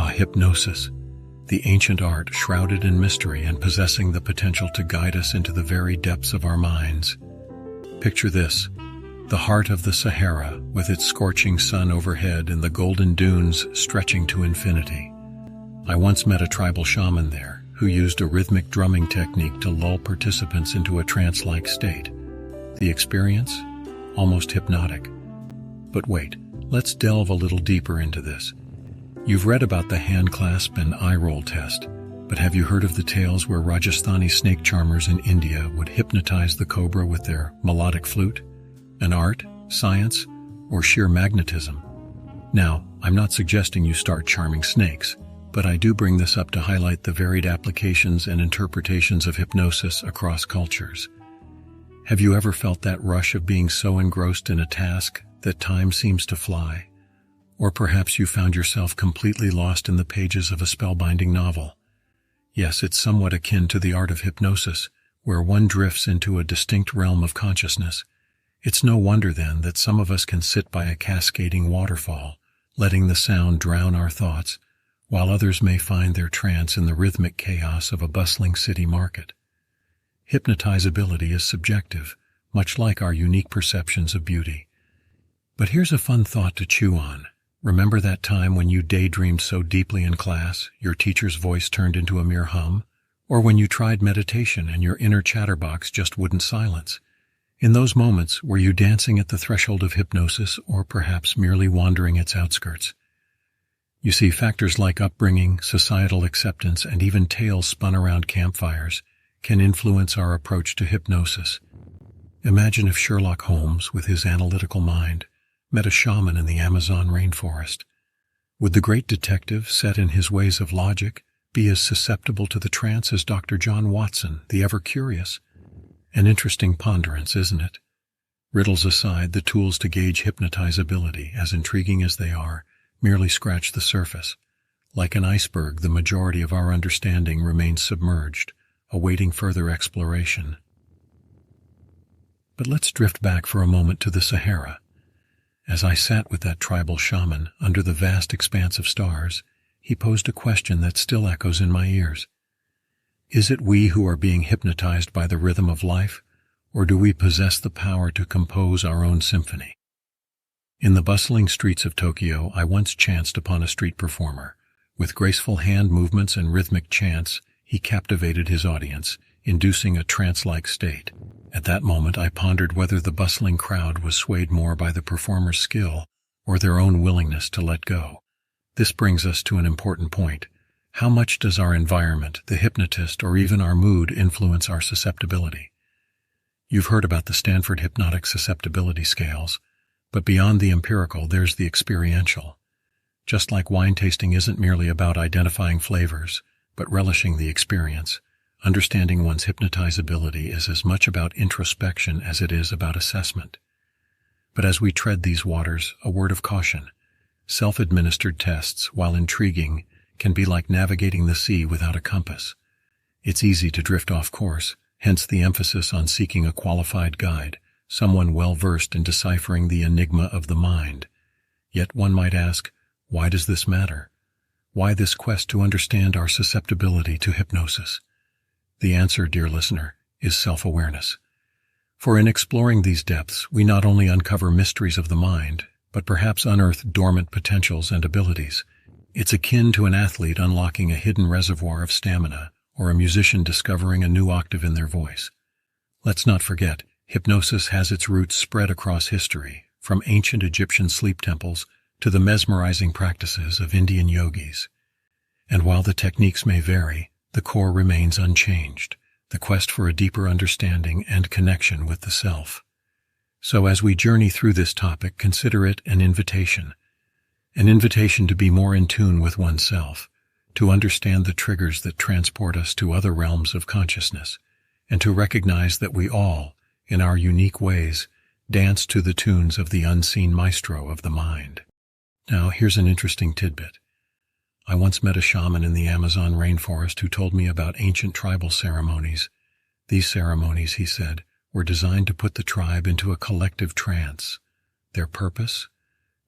Hypnosis, the ancient art shrouded in mystery and possessing the potential to guide us into the very depths of our minds. Picture this, the heart of the Sahara with its scorching sun overhead and the golden dunes stretching to infinity. I once met a tribal shaman there who used a rhythmic drumming technique to lull participants into a trance-like state. The experience? Almost hypnotic. But wait, let's delve a little deeper into this. You've read about the hand clasp and eye roll test, but have you heard of the tales where Rajasthani snake charmers in India would hypnotize the cobra with their melodic flute? An art, science, or sheer magnetism? Now, I'm not suggesting you start charming snakes, but I do bring this up to highlight the varied applications and interpretations of hypnosis across cultures. Have you ever felt that rush of being so engrossed in a task that time seems to fly? Or perhaps you found yourself completely lost in the pages of a spellbinding novel. Yes, it's somewhat akin to the art of hypnosis, where one drifts into a distinct realm of consciousness. It's no wonder then that some of us can sit by a cascading waterfall, letting the sound drown our thoughts, while others may find their trance in the rhythmic chaos of a bustling city market. Hypnotizability is subjective, much like our unique perceptions of beauty. But here's a fun thought to chew on. Remember that time when you daydreamed so deeply in class, your teacher's voice turned into a mere hum? Or when you tried meditation and your inner chatterbox just wouldn't silence? In those moments, were you dancing at the threshold of hypnosis or perhaps merely wandering its outskirts? You see, factors like upbringing, societal acceptance, and even tales spun around campfires can influence our approach to hypnosis. Imagine if Sherlock Holmes, with his analytical mind, met a shaman in the Amazon rainforest. Would the great detective, set in his ways of logic, be as susceptible to the trance as Dr. John Watson, the ever-curious? An interesting ponderance, isn't it? Riddles aside, the tools to gauge hypnotizability, as intriguing as they are, merely scratch the surface. Like an iceberg, the majority of our understanding remains submerged, awaiting further exploration. But let's drift back for a moment to the Sahara. As I sat with that tribal shaman under the vast expanse of stars, he posed a question that still echoes in my ears. Is it we who are being hypnotized by the rhythm of life, or do we possess the power to compose our own symphony? In the bustling streets of Tokyo, I once chanced upon a street performer. With graceful hand movements and rhythmic chants, he captivated his audience, inducing a trance-like state. At that moment, I pondered whether the bustling crowd was swayed more by the performer's skill or their own willingness to let go. This brings us to an important point. How much does our environment, the hypnotist, or even our mood influence our susceptibility? You've heard about the Stanford Hypnotic Susceptibility Scales, but beyond the empirical, there's the experiential. Just like wine tasting isn't merely about identifying flavors, but relishing the experience, understanding one's hypnotizability is as much about introspection as it is about assessment. But as we tread these waters, a word of caution. Self-administered tests, while intriguing, can be like navigating the sea without a compass. It's easy to drift off course, hence the emphasis on seeking a qualified guide, someone well-versed in deciphering the enigma of the mind. Yet one might ask, why does this matter? Why this quest to understand our susceptibility to hypnosis? The answer, dear listener, is self-awareness. For in exploring these depths, we not only uncover mysteries of the mind, but perhaps unearth dormant potentials and abilities. It's akin to an athlete unlocking a hidden reservoir of stamina, or a musician discovering a new octave in their voice. Let's not forget, hypnosis has its roots spread across history, from ancient Egyptian sleep temples to the mesmerizing practices of Indian yogis. And while the techniques may vary, the core remains unchanged, the quest for a deeper understanding and connection with the self. So as we journey through this topic, consider it an invitation to be more in tune with oneself, to understand the triggers that transport us to other realms of consciousness, and to recognize that we all, in our unique ways, dance to the tunes of the unseen maestro of the mind. Now, here's an interesting tidbit. I once met a shaman in the Amazon rainforest who told me about ancient tribal ceremonies. These ceremonies, he said, were designed to put the tribe into a collective trance. Their purpose?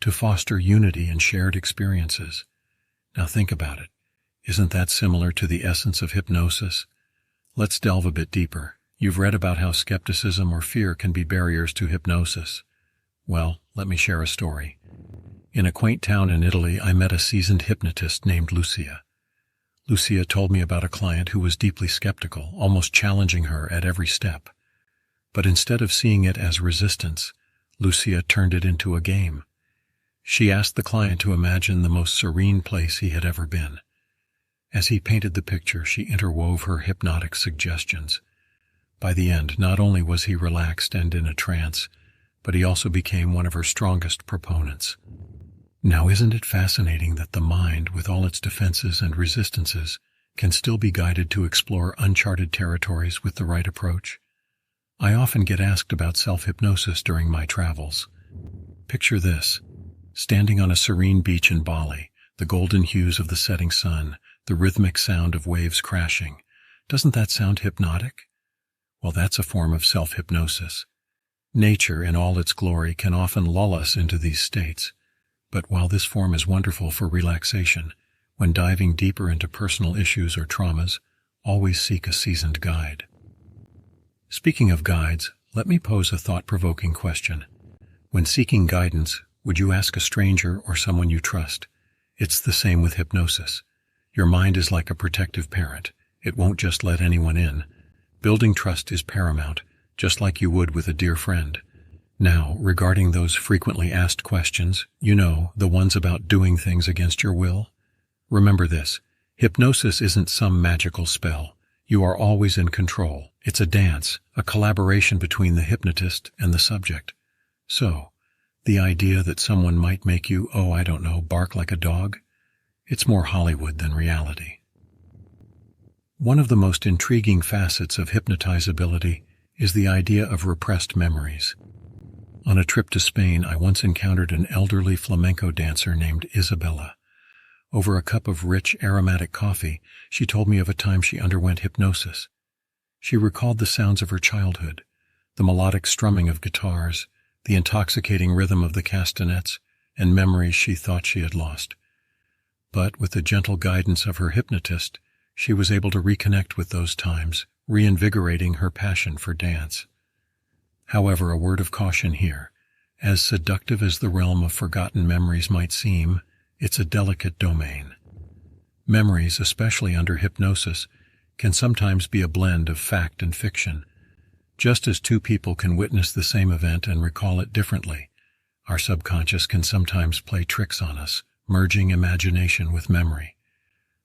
To foster unity and shared experiences. Now think about it. Isn't that similar to the essence of hypnosis? Let's delve a bit deeper. You've read about how skepticism or fear can be barriers to hypnosis. Well, let me share a story. In a quaint town in Italy, I met a seasoned hypnotist named Lucia. Lucia told me about a client who was deeply skeptical, almost challenging her at every step. But instead of seeing it as resistance, Lucia turned it into a game. She asked the client to imagine the most serene place he had ever been. As he painted the picture, she interwove her hypnotic suggestions. By the end, not only was he relaxed and in a trance, but he also became one of her strongest proponents. Now, isn't it fascinating that the mind, with all its defenses and resistances, can still be guided to explore uncharted territories with the right approach? I often get asked about self-hypnosis during my travels. Picture this: standing on a serene beach in Bali, the golden hues of the setting sun, the rhythmic sound of waves crashing. Doesn't that sound hypnotic? Well, that's a form of self-hypnosis. Nature, in all its glory, can often lull us into these states. But while this form is wonderful for relaxation, when diving deeper into personal issues or traumas, always seek a seasoned guide. Speaking of guides, let me pose a thought-provoking question. When seeking guidance, would you ask a stranger or someone you trust? It's the same with hypnosis. Your mind is like a protective parent. It won't just let anyone in. Building trust is paramount, just like you would with a dear friend. Now, regarding those frequently asked questions, the ones about doing things against your will, remember this: hypnosis isn't some magical spell. You are always in control. It's a dance, a collaboration between the hypnotist and the subject. So, the idea that someone might make you, bark like a dog? It's more Hollywood than reality. One of the most intriguing facets of hypnotizability is the idea of repressed memories. On a trip to Spain, I once encountered an elderly flamenco dancer named Isabella. Over a cup of rich, aromatic coffee, she told me of a time she underwent hypnosis. She recalled the sounds of her childhood, the melodic strumming of guitars, the intoxicating rhythm of the castanets, and memories she thought she had lost. But with the gentle guidance of her hypnotist, she was able to reconnect with those times, reinvigorating her passion for dance. However, a word of caution here. As seductive as the realm of forgotten memories might seem, it's a delicate domain. Memories, especially under hypnosis, can sometimes be a blend of fact and fiction. Just as two people can witness the same event and recall it differently, our subconscious can sometimes play tricks on us, merging imagination with memory.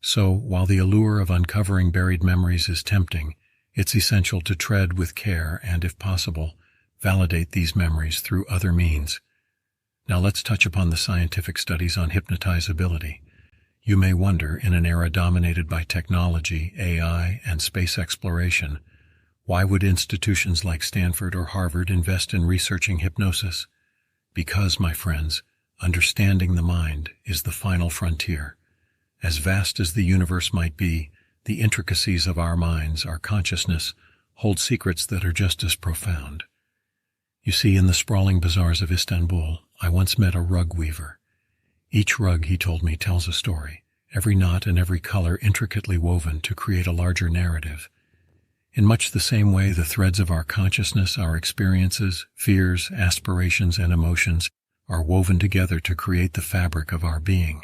So, while the allure of uncovering buried memories is tempting, it's essential to tread with care and, if possible, validate these memories through other means. Now let's touch upon the scientific studies on hypnotizability. You may wonder, in an era dominated by technology, AI, and space exploration, why would institutions like Stanford or Harvard invest in researching hypnosis? Because, my friends, understanding the mind is the final frontier. As vast as the universe might be, the intricacies of our minds, our consciousness, hold secrets that are just as profound. You see, in the sprawling bazaars of Istanbul, I once met a rug weaver. Each rug, he told me, tells a story, every knot and every color intricately woven to create a larger narrative. In much the same way, the threads of our consciousness, our experiences, fears, aspirations, and emotions are woven together to create the fabric of our being.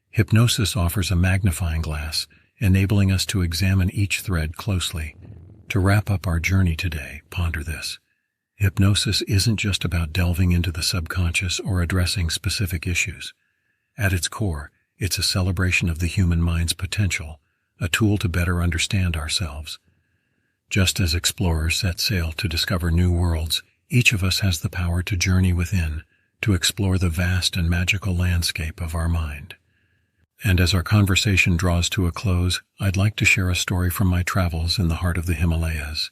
Hypnosis offers a magnifying glass, enabling us to examine each thread closely. To wrap up our journey today, ponder this. Hypnosis isn't just about delving into the subconscious or addressing specific issues. At its core, it's a celebration of the human mind's potential, a tool to better understand ourselves. Just as explorers set sail to discover new worlds, each of us has the power to journey within, to explore the vast and magical landscape of our mind. And as our conversation draws to a close, I'd like to share a story from my travels in the heart of the Himalayas.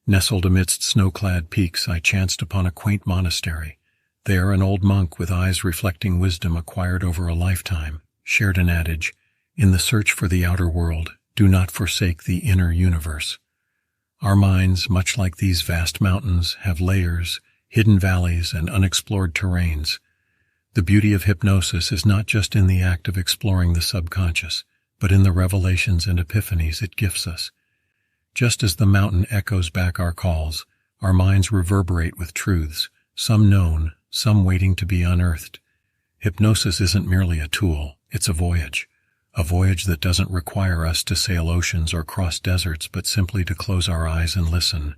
Nestled amidst snow-clad peaks, I chanced upon a quaint monastery. There, an old monk with eyes reflecting wisdom acquired over a lifetime shared an adage: in the search for the outer world, do not forsake the inner universe. Our minds, much like these vast mountains, have layers, hidden valleys, and unexplored terrains. The beauty of hypnosis is not just in the act of exploring the subconscious, but in the revelations and epiphanies it gifts us. Just as the mountain echoes back our calls, our minds reverberate with truths, some known, some waiting to be unearthed. Hypnosis isn't merely a tool, it's a voyage that doesn't require us to sail oceans or cross deserts, but simply to close our eyes and listen.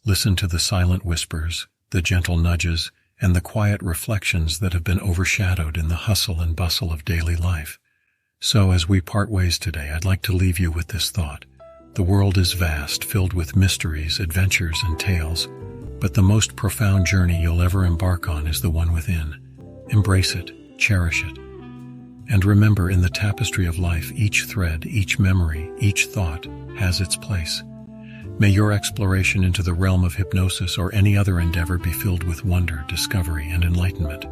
Listen to the silent whispers, the gentle nudges, and the quiet reflections that have been overshadowed in the hustle and bustle of daily life. So as we part ways today, I'd like to leave you with this thought. The world is vast, filled with mysteries, adventures, and tales, but the most profound journey you'll ever embark on is the one within. Embrace it, cherish it. And remember, in the tapestry of life, each thread, each memory, each thought has its place. May your exploration into the realm of hypnosis or any other endeavor be filled with wonder, discovery, and enlightenment.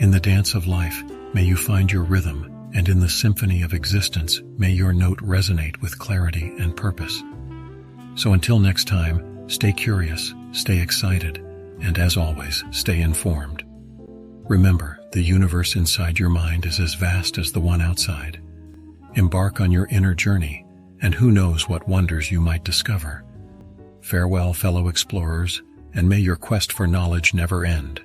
In the dance of life, may you find your rhythm, and in the symphony of existence, may your note resonate with clarity and purpose. So until next time, stay curious, stay excited, and as always, stay informed. Remember, the universe inside your mind is as vast as the one outside. Embark on your inner journey, and who knows what wonders you might discover. Farewell, fellow explorers, and may your quest for knowledge never end.